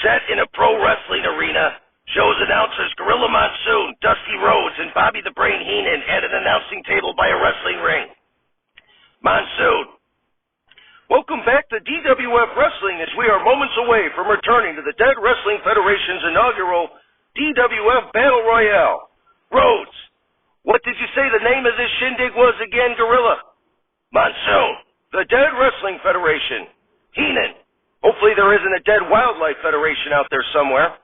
Set in a pro wrestling arena, show's announcers Gorilla Monsoon, Dusty Rhodes, and Bobby the Brain Heenan at an announcing table by a wrestling ring. Monsoon. Welcome back to DWF Wrestling as we are moments away from returning to the Dead Wrestling Federation's inaugural DWF Battle Royale. Rhodes, what did you say the name of this shindig was again, Gorilla? Monsoon, the Dead Wrestling Federation. Heenan, hopefully there isn't a Dead Wildlife Federation out there somewhere.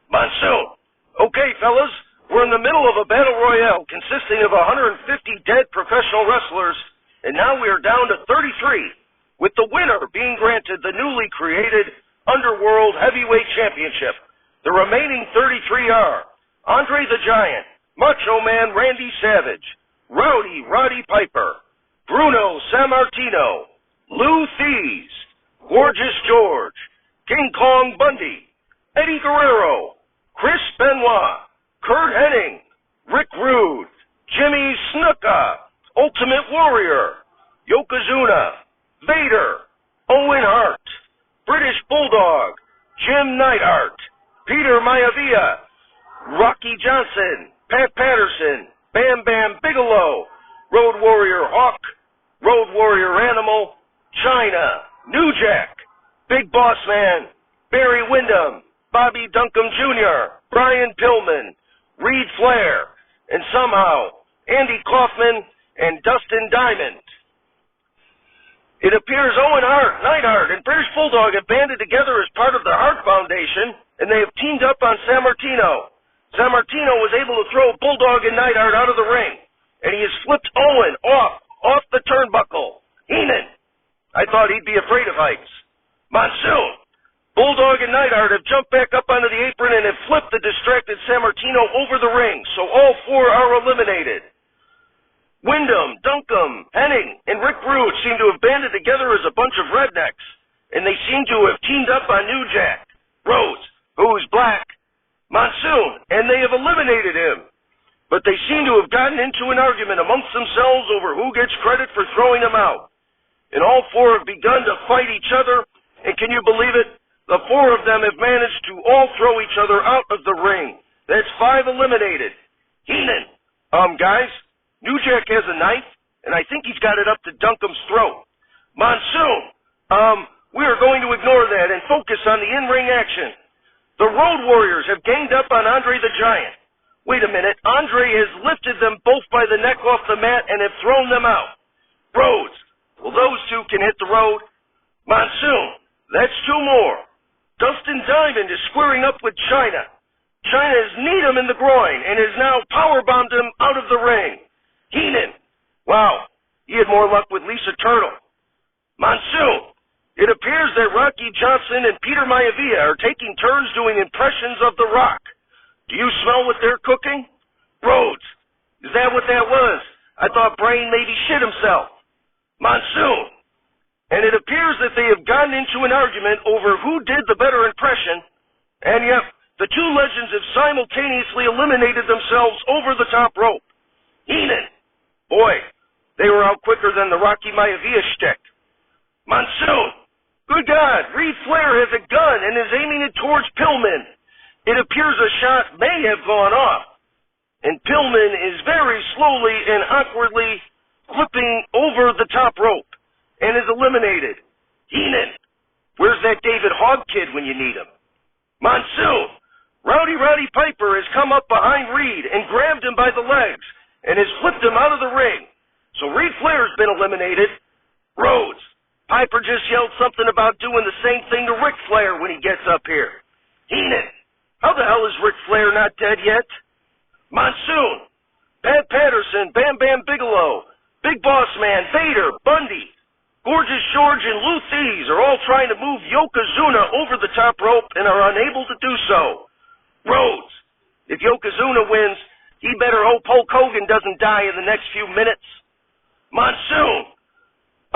Monsoon, okay fellas, we're in the middle of a Battle Royale consisting of 150 dead professional wrestlers, and now we are down to 33. With the winner being granted the newly created Underworld Heavyweight Championship. The remaining 33 are Andre the Giant, Macho Man Randy Savage, Rowdy Roddy Piper, Bruno Sammartino, Lou Thesz, Gorgeous George, King Kong Bundy, Eddie Guerrero, Chris Benoit, Kurt Hennig, Rick Rude, Jimmy Snuka, Ultimate Warrior, Yokozuna, Vader, Owen Hart, British Bulldog, Jim Neidhart, Peter Maivia, Rocky Johnson, Pat Patterson, Bam Bam Bigelow, Road Warrior Hawk, Road Warrior Animal, China, New Jack, Big Boss Man, Barry Windham, Bobby Duncombe Jr., Brian Pillman, Reed Flair, and somehow Andy Kaufman and Dustin Diamond. It appears Owen Hart, Neidhart, and British Bulldog have banded together as part of the Hart Foundation, and they have teamed up on Sammartino. Sammartino was able to throw Bulldog and Neidhart out of the ring, and he has flipped Owen off the turnbuckle. Heenan, I thought he'd be afraid of heights. Monsoon, Bulldog and Neidhart have jumped back up onto the apron and have flipped the distracted Sammartino over the ring, so all four are eliminated. Windham, Duncombe, Hennig, and Rick Rude seem to have banded together as a bunch of rednecks, and they seem to have teamed up on New Jack, Rhodes, who's black, Monsoon, and they have eliminated him. But they seem to have gotten into an argument amongst themselves over who gets credit for throwing them out. And all four have begun to fight each other, and can you believe it? The four of them have managed to all throw each other out of the ring. That's 5 eliminated. Heenan, guys, New Jack has a knife, and I think he's got it up to Duncombe's throat. Monsoon, we are going to ignore that and focus on the in-ring action. The Road Warriors have ganged up on Andre the Giant. Wait a minute, Andre has lifted them both by the neck off the mat and have thrown them out. Rhodes, well those two can hit the road. Monsoon, that's 2 more. Dustin Diamond is squaring up with China. China has kneed him in the groin and has now powerbombed him out of the ring. Heenan, wow, he had more luck with Lisa Turtle. Monsoon, it appears that Rocky Johnson and Peter Maivia are taking turns doing impressions of The Rock. Do you smell what they're cooking? Rhodes, is that what that was? I thought Brain maybe shit himself. Monsoon, and it appears that they have gotten into an argument over who did the better impression, and yep, the 2 legends have simultaneously eliminated themselves over the top rope. Heenan, boy, they were out quicker than the Rocky Maivia shtick. Monsoon, good God, Reed Flair has a gun and is aiming it towards Pillman. It appears a shot may have gone off, and Pillman is very slowly and awkwardly flipping over the top rope and is eliminated. Heenan, where's that David Hogg kid when you need him? Monsoon, Rowdy Roddy Piper has come up behind Reed and grabbed him by the legs and has flipped him out of the ring. So Reed Flair's been eliminated. Rhodes, Piper just yelled something about doing the same thing to Ric Flair when he gets up here. Heenan, how the hell is Ric Flair not dead yet? Monsoon, Pat Patterson, Bam Bam Bigelow, Big Boss Man, Vader, Bundy, Gorgeous George, and Lou Thesz are all trying to move Yokozuna over the top rope and are unable to do so. Rhodes, if Yokozuna wins, he better hope Hulk Hogan doesn't die in the next few minutes. Monsoon,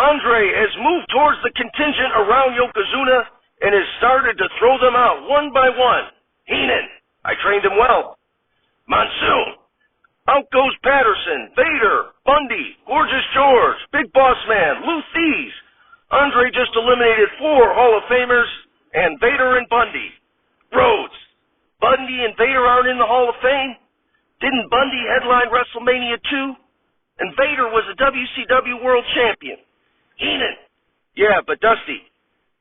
Andre has moved towards the contingent around Yokozuna and has started to throw them out one by one. Heenan, I trained him well. Monsoon, out goes Patterson, Vader, Bundy, Gorgeous George, Big Boss Man, Lou Thesz. Andre just eliminated 4 Hall of Famers and Vader and Bundy. Rhodes, Bundy and Vader aren't in the Hall of Fame? Didn't Bundy headline WrestleMania 2? And Vader was a WCW World Champion. Heenan. Yeah, but Dusty,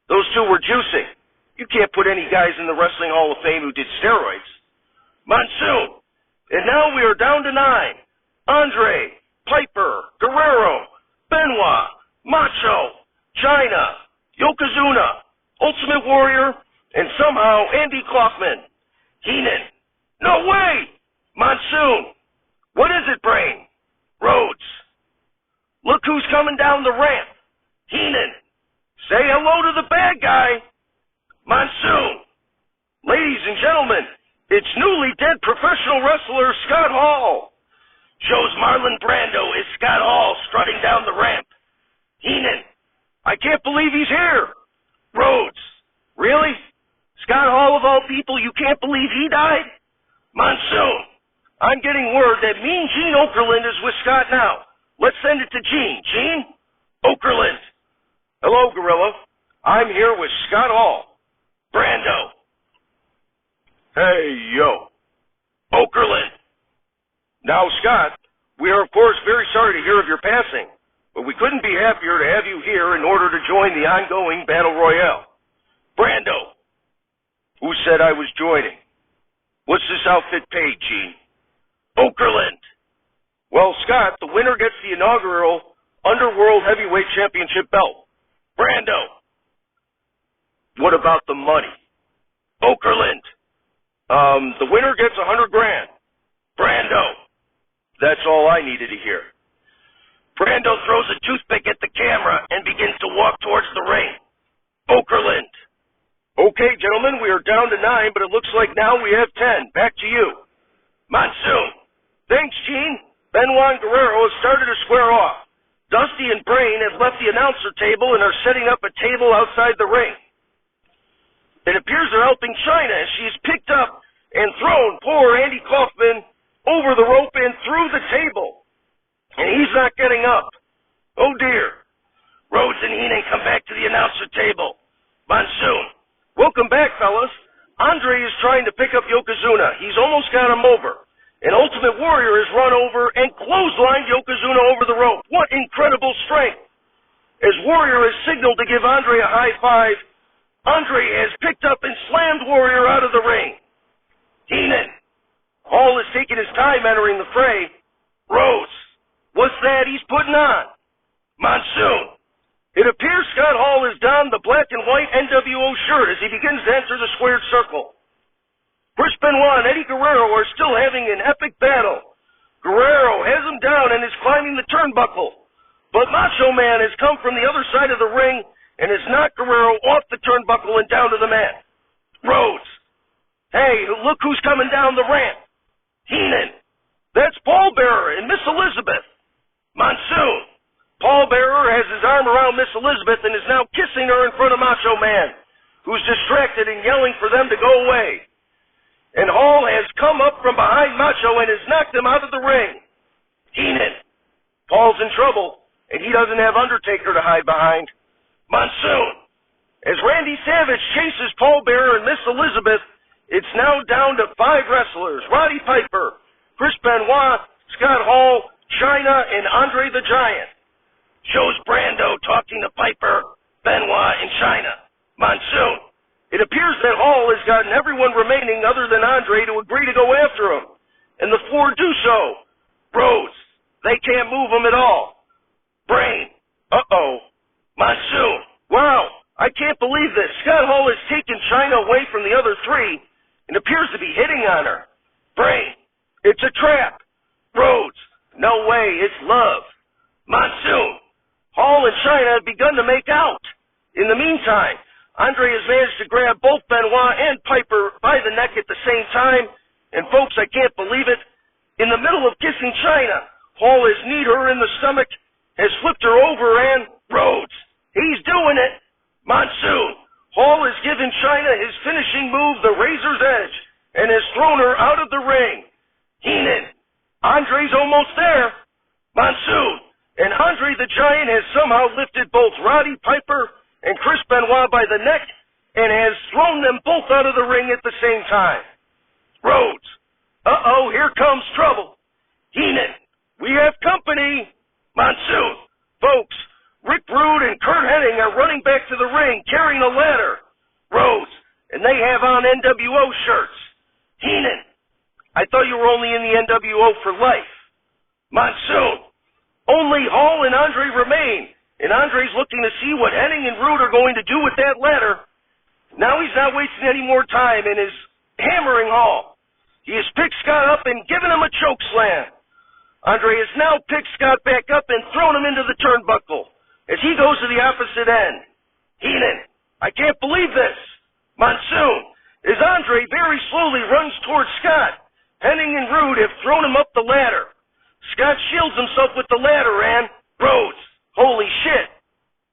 those two were juicing. You can't put any guys in the Wrestling Hall of Fame who did steroids. Monsoon. And now we are down to 9. Andre, Piper, Guerrero, Benoit, Macho, China, Yokozuna, Ultimate Warrior, and somehow Andy Kaufman. Heenan. No way! Monsoon. What is it, Brain? Rhodes. Look who's coming down the ramp. Heenan. Say hello to the bad guy. Monsoon. Ladies and gentlemen, it's newly dead professional wrestler Scott Hall. Shows Marlon Brando is Scott Hall strutting down the ramp. Heenan. I can't believe he's here. Rhodes. Really? Scott Hall of all people, you can't believe he died? Monsoon. I'm getting word that Mean Gene Okerlund is with Scott now. Let's send it to Gene. Gene? Okerlund. Hello, Gorilla. I'm here with Scott Hall. Brando. Hey, yo. Okerlund. Now, Scott, we are, of course, very sorry to hear of your passing, but we couldn't be happier to have you here in order to join the ongoing Battle Royale. Brando. Who said I was joining? What's this outfit paid, Gene? Okerlund. Well, Scott, the winner gets the inaugural Underworld Heavyweight Championship belt. Brando. What about the money? Okerlund. The winner gets $100,000. Brando. That's all I needed to hear. Brando throws a toothpick at the camera and begins to walk towards the ring. Okerlund. Okay, gentlemen, we are down to 9, but it looks like now we have 10. Back to you. Monsoon. Thanks, Gene. Benoit and Guerrero have started to square off. Dusty and Brain have left the announcer table and are setting up a table outside the ring. It appears they're helping China as she is picked up and thrown poor Andy Kaufman over the rope and through the table. And he's not getting up. Oh, dear. Rhodes and Heenan come back to the announcer table. Monsoon. Welcome back, fellas. Andre is trying to pick up Yokozuna. He's almost got him over. An Ultimate Warrior has run over and clotheslined Yokozuna over the rope. What incredible strength. As Warrior has signaled to give Andre a high five, Andre has picked up and slammed Warrior out of the ring. Heenan. Hall has taken his time entering the fray. Rhodes. What's that he's putting on? Monsoon. It appears Scott Hall has donned the black and white NWO shirt as he begins to enter the squared circle. Chris Benoit and Eddie Guerrero are still having an epic battle. Guerrero has him down and is climbing the turnbuckle. But Macho Man has come from the other side of the ring and has knocked Guerrero off the turnbuckle and down to the mat. Rhodes. Hey, look who's coming down the ramp. Heenan. That's Paul Bearer and Miss Elizabeth. Monsoon. Paul Bearer has his arm around Miss Elizabeth and is now kissing her in front of Macho Man, who's distracted and yelling for them to go away. And Hall has come up from behind Macho and has knocked him out of the ring. Heenan. Paul's in trouble, and he doesn't have Undertaker to hide behind. Monsoon. As Randy Savage chases Paul Bearer and Miss Elizabeth, it's now down to 5 wrestlers: Roddy Piper, Chris Benoit, Scott Hall, China, and Andre the Giant. Shows Brando talking to Piper, Benoit, and China. Monsoon. It appears that Hall has gotten everyone remaining other than Andre to agree to go after him, and the 4 do so. Rhodes. They can't move him at all. Brain. Uh-oh. Monsoon. Wow. I can't believe this. Scott Hall has taken China away from the other 3 and appears to be hitting on her. Brain. It's a trap. Rhodes. No way. It's love. Monsoon. Hall and China have begun to make out. In the meantime, Andre has managed to grab both Benoit and Piper by the neck at the same time, and folks, I can't believe it. In the middle of kissing China, Hall has kneed her in the stomach, has flipped her over, and Rhodes. He's doing it. Monsoon. Hall has given China his finishing move, the Razor's Edge, and has thrown her out of the ring. Heenan. Andre's almost there. Monsoon. And Andre the Giant has somehow lifted both Roddy Piper and Chris Benoit by the neck and has thrown them both out of the ring at the same time. Rhodes. Uh-oh, here comes trouble. Heenan. We have company. Monsoon. Folks, Rick Rude and Kurt Hennig are running back to the ring carrying a ladder. Rhodes. And they have on NWO shirts. Heenan. I thought you were only in the NWO for life. Monsoon. Only Hall and Andre remain, and Andre's looking to see what Hennig and Rude are going to do with that ladder. Now he's not wasting any more time and is hammering Hall. He has picked Scott up and given him a choke slam. Andre has now picked Scott back up and thrown him into the turnbuckle as he goes to the opposite end. Heenan, I can't believe this. Monsoon, as Andre very slowly runs towards Scott. Hennig and Rude have thrown him up the ladder. Scott shields himself with the ladder and Rhodes. Holy shit.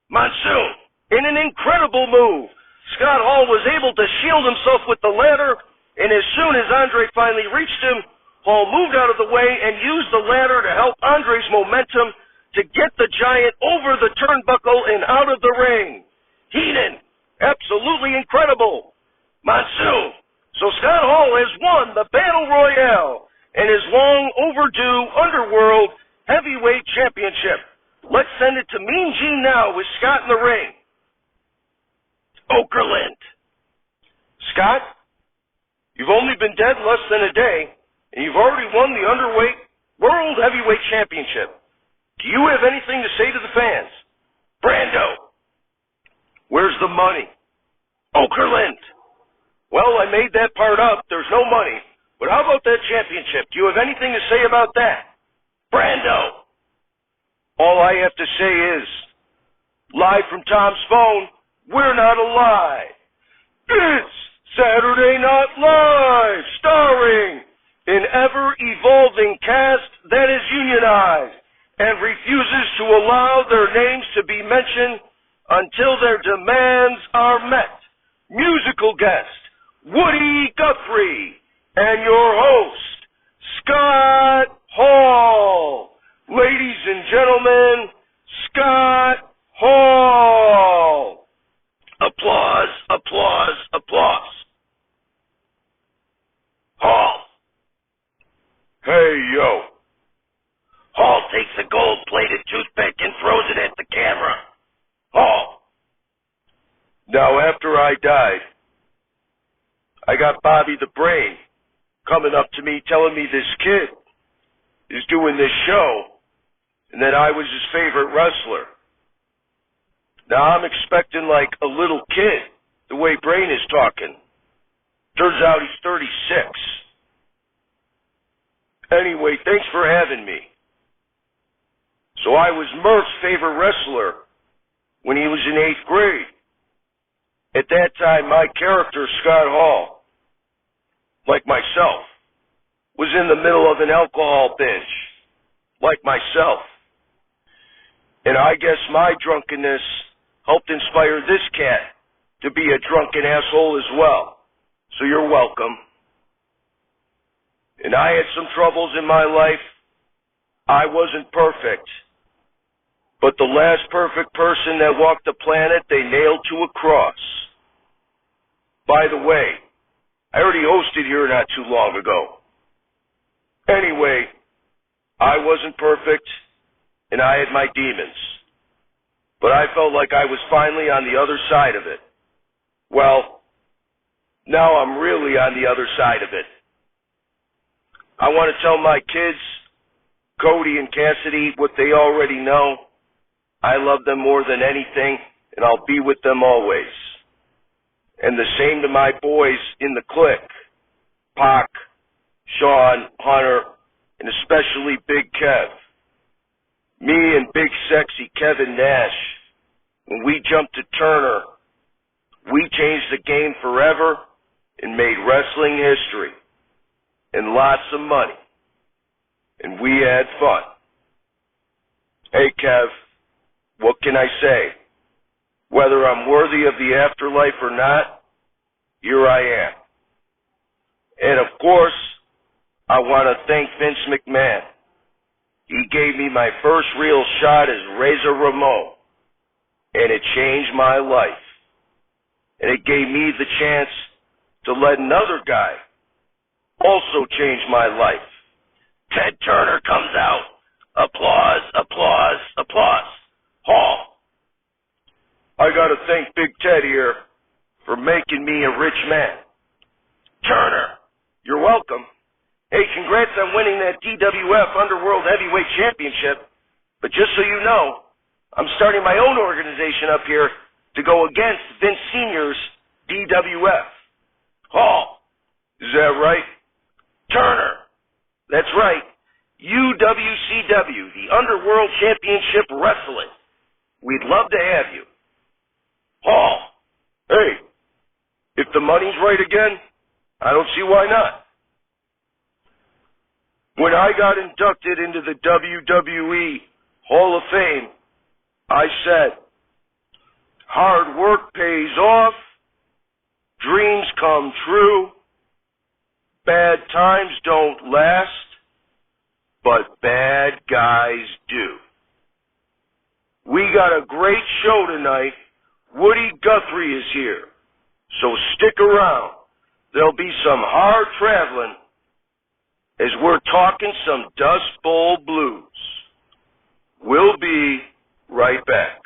Monsoon, in an incredible move, Scott Hall was able to shield himself with the ladder, and as soon as Andre finally reached him, Hall moved out of the way and used the ladder to help Andre's momentum to get the Giant over the turnbuckle and out of the ring. Heenan, absolutely incredible. Monsoon, so Scott Hall has won the Battle Royale and his long overdue Underworld Heavyweight Championship. Let's send it to Mean Gene now with Scott in the ring. Okerlund. Scott, you've only been dead less than a day, and you've already won the Underweight World Heavyweight Championship. Do you have anything to say to the fans? Brando. Where's the money? Okerlund. Well, I made that part up. There's no money. But how about that championship? Do you have anything to say about that? Brando. All I have to say is, live from Tom's phone, we're not alive. It's Saturday Night Live, starring an ever-evolving cast that is unionized and refuses to allow their names to be mentioned until their demands are met. Musical guest, Woody Guthrie, and your host, Scott Hall. Ladies and gentlemen, Scott Hall. Applause, applause, applause. Hall. Hey, yo. Hall takes a gold-plated toothpick and throws it at the camera. Hall. Now, after I died, I got Bobby the Brain coming up to me telling me this kid is doing this show and that I was his favorite wrestler. Now I'm expecting like a little kid, the way Brain is talking. Turns out he's 36. Anyway, thanks for having me. So I was Murph's favorite wrestler when he was in 8th grade. At that time, my character, Scott Hall, like myself, was in the middle of an alcohol binge, like myself. And I guess my drunkenness helped inspire this cat to be a drunken asshole as well. So you're welcome. And I had some troubles in my life. I wasn't perfect. But the last perfect person that walked the planet, they nailed to a cross. By the way, I already hosted here not too long ago. Anyway, I wasn't perfect, and I had my demons. But I felt like I was finally on the other side of it. Well, now I'm really on the other side of it. I want to tell my kids, Cody and Cassidy, what they already know. I love them more than anything, and I'll be with them always. And the same to my boys in the clique, Pac, Sean, Hunter, and especially Big Kev. Me and Big Sexy Kevin Nash, when we jumped to Turner, we changed the game forever and made wrestling history. And lots of money. And we had fun. Hey, Kev, what can I say? Whether I'm worthy of the afterlife or not, here I am. And of course, I want to thank Vince McMahon. He gave me my first real shot as Razor Ramon, and it changed my life. and it gave me the chance to let another guy also change my life. Ted Turner comes out. Applause, applause, applause. Hall. I gotta thank Big Ted here for making me a rich man. Turner, you're welcome. Hey, congrats on winning that DWF Underworld Heavyweight Championship. But just so you know, I'm starting my own organization up here to go against Vince Sr.'s DWF. Hall, is that right? Turner, that's right. UWCW, the Underworld Championship Wrestling. We'd love to have you. Hall, hey, if the money's right again, I don't see why not. When I got inducted into the WWE Hall of Fame, I said, hard work pays off, dreams come true, bad times don't last, but bad guys do. We got a great show tonight. Woody Guthrie is here, so stick around. There'll be some hard traveling as we're talking some Dust Bowl blues. We'll be right back.